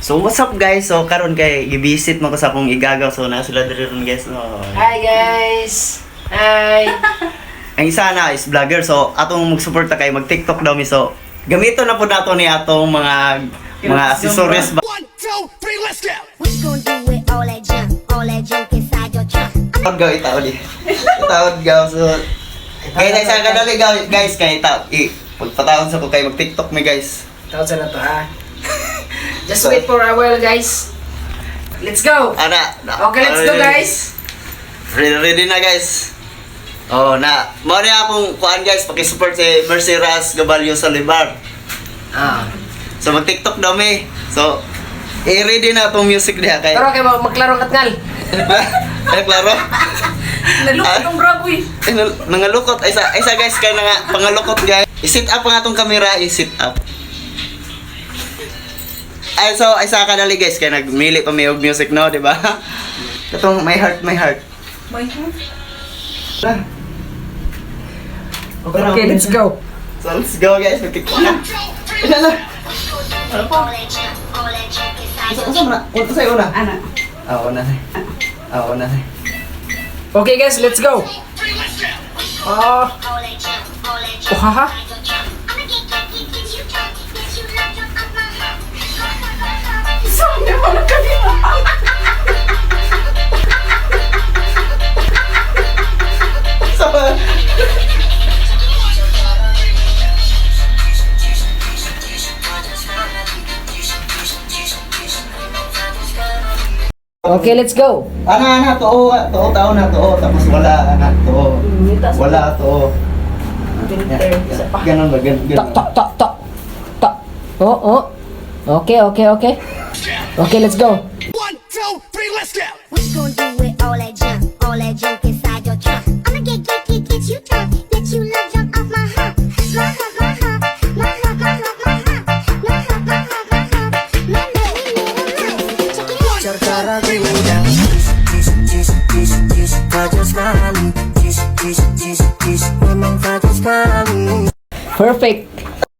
So what's up guys? So karon kay i-visit mo ko sa akong igagaw. So na sila diri ron guys. No. Hi guys. Hi. Ang isa na is vlogger. So atong mag-suporta kay mag-TikTok daw mi. So gamito na po nato ni atong mga accessories. 1, 2, 3, let's go! What you gonna do with all that junk inside your trunk? Tawad gaw itaw di. Tawad gaw so kaya sa kadali guys kay itaw. Pagpatawon sa ko kay mag-TikTok mi guys. Tawad sa na to ha. Just wait for a while guys. Let's go. Okay, let's go guys. Ready na guys. Oh na. Mo na akong kuan guys paki-support si Mercy Ras Gabalyo sa Libar. So mag-TikTok daw mi. So i-ready na itong music niya kay. Pero kay maglaro katngal. Ay klaro. Nalukot ang braboy. Nangalukot ay sa guys kay nga pangalukot guys. I-set up ang atong camera, i-set up. Ay so ay sa kadali guys kay nagmili pa mi og music no, di ba? Katong my heart. My heart. Okay, let's go. So let's go guys, mag-TikTok na. Ina. All that junk inside your Asa man? Unsa sa'yo una? Ana. Una. Okay guys, let's go. all that junk Haha. inside your trunk. I'ma get you drunk, get you love drunk off my heart. Sabi mo na kanina. Sama. Okay, let's go. Ana, too tao na to, tapos wala to. Wala to. Ganun ba? Tak. Oh. Okay. Okay, let's go. 1, 2, 3, let's go! What you gonna do with all that junk inside your trunk? I'ma get you drunk, get you love drunk off my heart. My heart, my heart, my heart, my heart, my heart, my heart, my heart, my heart. My love, check it out. Cara beda, kacau sekali, memang kacau sekali. Perfect.